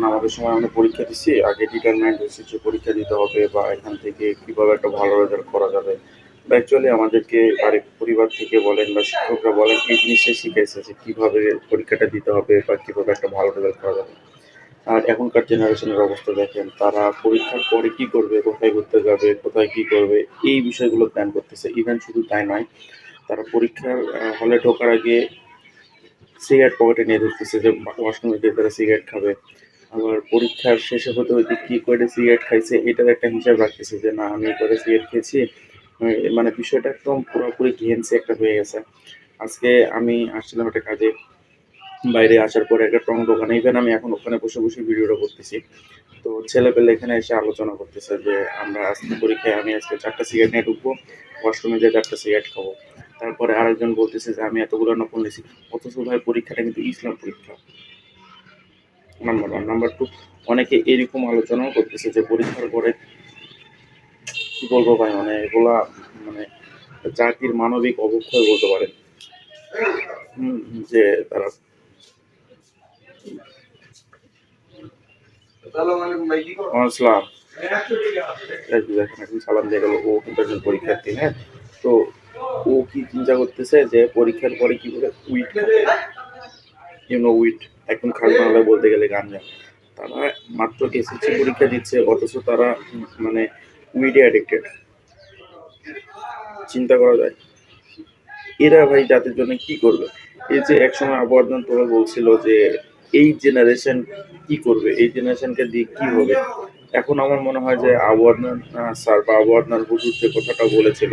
আমাদের সময় আমরা পরীক্ষা দিচ্ছি, আগে ডিটারমাইন্ড হয়েছে যে পরীক্ষা দিতে হবে বা এখান থেকে কীভাবে একটা ভালো রেজাল্ট করা যাবে। বা অ্যাকচুয়ালি আমাদেরকে পরিবার থেকে বলেন বা শিক্ষকরা বলেন এই জিনিসটাই শিখাইছে যে কীভাবে পরীক্ষাটা দিতে হবে বা কীভাবে একটা ভালো রেজাল্ট করা যাবে। আর এখনকার জেনারেশনের অবস্থা দেখেন, তারা পরীক্ষার পরে কী করবে, কোথায় ঘুরতে যাবে, কোথায় কী করবে, এই বিষয়গুলো প্ল্যান করতেছে। ইভেন শুধু তাই নয়, তারা পরীক্ষার হলে ঢোকার আগে সিগারেট পকেটে নিয়ে ঢুকতেছে যে ওয়াশরুমে গিয়ে তারা সিগারেট খাবে। আবার পরীক্ষার শেষে হতে হইতে কি কয়টা সিগারেট খাইছে এটার একটা হিসাব রাখতেছে যে না আমি কয়টা সিগারেট খেয়েছি। মানে বিষয়টা একদম পুরোপুরি ঘেন্সি একটা হয়ে গেছে। আজকে আমি আসছিলাম একটা কাজে, বাইরে আসার পরে একটা টং দোকানে, ইভেন আমি এখন ওখানে বসে বসে ভিডিওটা করতেছি। তো ছেলেপেলে এখানে এসে আলোচনা করতেছে যে আমরা আজকে পরীক্ষায় আমি আজকে 4টা সিগারেট নিয়ে ঢুকবো, ওয়াশরুমে যেয়ে 4টা সিগারেট খাবো। তারপরে আরেকজন বলতেছে যে আমি এতগুলো নকল নিছি। অথচ ভাই পরীক্ষাটা কিন্তু ইসলাম পরীক্ষা। নাম্বার 1, নাম্বার 2, অনেকে এরকম আলোচনাও করতেছে যে পরীক্ষার পরে কি বলবো ভাই, মানে এগুলা মানে জাতির মানবিক অবক্ষয় বলতে পারেন। যে তারা আসসালাম এই যে দেখেন এখন সালাম দিয়ে গেল, ও কিন্তু একজন পরীক্ষার্থী, হ্যাঁ? তো ও কি চিন্তা করতেছে যে পরীক্ষার পরে কি করে উইট খাবে, উইট একদম খাস বাংলায় বলতে গেলে গাঞ্জা। তারা মাত্র এসএসসি পরীক্ষা দিচ্ছে, অথচ তারা মানে উইডে অ্যাডিক্টেড। চিন্তা করা যায় এরা ভাই জাতির জন্য কি করবে। এই যে একসময় আবু আদনান তোরা বলছিল যে এই জেনারেশন কি করবে, এই জেনারেশনকে দিয়ে কি হবে। এখন আমার মনে হয় যে আবু আদনান স্যার বা আবু আদনান হুজুর যে কথাটা বলেছিল,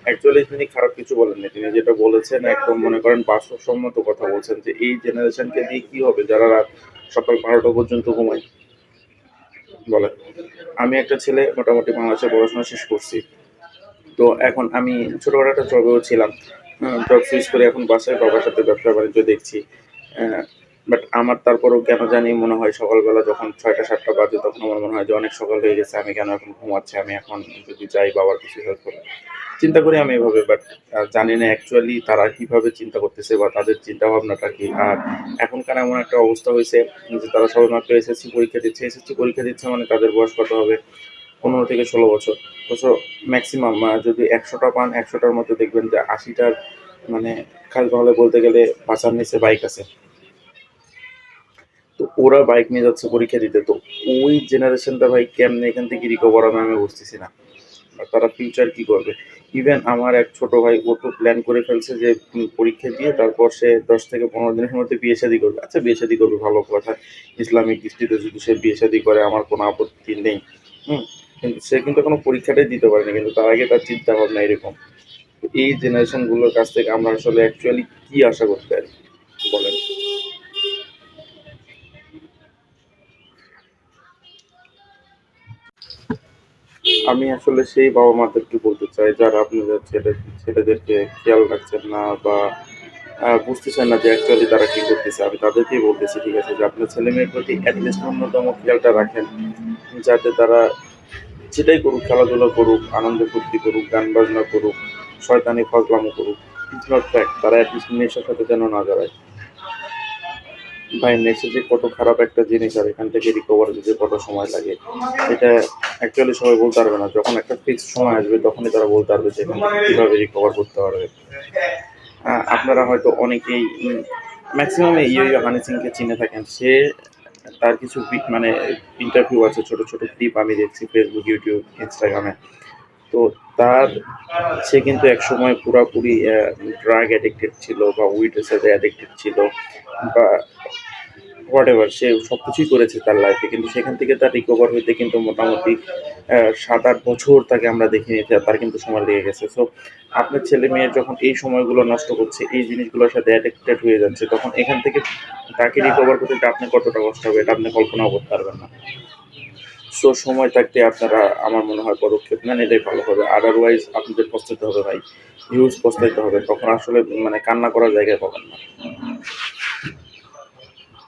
অ্যাকচুয়ালি তিনি খারাপ কিছু বলেননি। তিনি যেটা বলেছেন একদম মনে করেন বাস্তবসম্মত কথা বলছেন যে এই জেনারেশনকে দিয়ে কি হবে যারা রাত সকাল 12টা পর্যন্ত ঘুমায়। বলে আমি একটা ছেলে মোটামুটি বাংলাদেশে পড়াশোনা শেষ করছি। তো এখন আমি ছোটখাটো একটা জবেও ছিলাম। জব সুইচ করে এখন বাসায় বাবার সাথে ব্যবসা-বাণিজ্য দেখছি। বাট আমার তারপরেও কেন জানি মনে হয় সকালবেলা যখন ৬টা-৭টা বাজে তখন আমার মনে হয় যে অনেক সকাল হয়ে গেছে। আমি কেন এখন ঘুমাচ্ছি? আমি এখন যদি যাই বাবার কিছু হেল্প করি। চিন্তা করি আমি এভাবে, বাট জানি না অ্যাকচুয়ালি তারা কিভাবে চিন্তা করতেছে বা তাদের চিন্তাভাবনাটা কি। আর এখনকার এমন একটা অবস্থা হইছে যে তারা সবেমাত্র এসএসসি পরীক্ষা দিচ্ছে। এসএসসি পরীক্ষা দিচ্ছে মানে তাদের বয়স কত হবে? 15 থেকে 16 বছর। অথচ ম্যাক্সিমাম যদি ১০০টা পান, ১০০টার মধ্যে দেখবেন যে ৮০টার মানে খাস বাংলায় বলতে গেলে বাসার নিচে বাইক আছে। তো ওরা বাইক নিয়ে যাচ্ছে পরীক্ষা দিতে। তো ওই জেনারেশনটা ভাই কেমনে এখান থেকে রিকভার হবে আমি বুঝতেছি না। আর তারা ফিউচার কি করবে? ইভেন আমার এক ছোট ভাই ও তো প্ল্যান করে ফেলছে যে পরীক্ষা দিয়ে তারপর সে ১০ থেকে ১৫ দিনের মধ্যে বিয়ে-শাদী করবে। আচ্ছা বিয়ে-শাদী করবে ভালো কথা। ইসলামিক দৃষ্টিতে যদি সে বিয়ে-শাদী করে আমার কোনো আপত্তি নেই। হুম? কিন্তু সে কিন্তু এখনো পরীক্ষাটাই দিতে পারেনি। কিন্তু তার আগে তার চিন্তাভাবনা এরকম। তো এই জেনারেশন গুলোর কাছ থেকে আমরা আসলে অ্যাকচুয়ালি কি আশা করতে পারি? বলেন। আমি আসলে সেই বাবা-মাদেরকে বলতে চাই যারা আপনাদের ছেলেদেরকে খেয়াল রাখছেন না বা বুঝতেছেন না যে অ্যাকচুয়ালি তারা কি করতেছে। আমি তাদেরকেই বলতেছি ঠিক আছে যে আপনার ছেলেমেয়ের প্রতি এটলিস্ট ন্যূনতম খেয়ালটা রাখেন। যাতে তারা যেটাই করুক, খেলাধুলা করুক, আনন্দ ফুর্তি করুক, গান বাজনা করুক, শয়তানি ফাজলামো করুক। ইটস নট ফ্যাক্ট তারা এটলিস্ট নেশার সাথে যেন না জড়ায়। ভাই নেশা যে কত খারাপ একটা জিনিস আর এখান থেকে রিকভার হতে যে কত সময় লাগে এটা অ্যাকচুয়ালি সবাই বলতে পারবে না। যখন একটা ফিক্সড সময় আসবে তখনই তারা বলতে পারবে যে এখান থেকে কীভাবে রিকভার করতে পারবে। আপনারা হয়তো অনেকেই ম্যাক্সিমাম ইয়ো হানি সিংকে চিনে থাকেন। সে তার কিছু মানে ইন্টারভিউ আছে, ছোট ছোট ক্লিপ আমি দেখছি ফেসবুক, ইউটিউব, ইনস্টাগ্রামে। তো তার সে কিন্তু একসময় পুরাপুরি ড্রাগ অ্যাডিক্টেড ছিল বা উইডের সাথে অ্যাডিক্টেড ছিল বা হোয়াটএভার সে সবকিছুই করেছে তার লাইফে। কিন্তু সেখান থেকে তার রিকভার হইতে কিন্তু মোটামুটি ৭-৮ বছর তাকে আমরা দেখিনি, তার কিন্তু সময় লেগে গেছে। সো আপনার ছেলে-মেয়ে যখন এই সময়গুলো নষ্ট করছে, এই জিনিসগুলোর সাথে অ্যাডিক্টেড হয়ে যাচ্ছে, তখন এখান থেকে তাকে রিকভার করতে যে আপনার কতটা কষ্ট হবে এটা আপনি কল্পনাও করতে পারবেন না। সো সময় থাকতে আপনারা আমার মনে হয় পদক্ষেপ নেন, এটাই ভালো হবে। আদারওয়াইজ আপনাদের পস্তাতে হবে ভাই। হিউজ পস্তাইতে হবে। তখন আসলে মানে কান্না করার জায়গায় পাবেন না।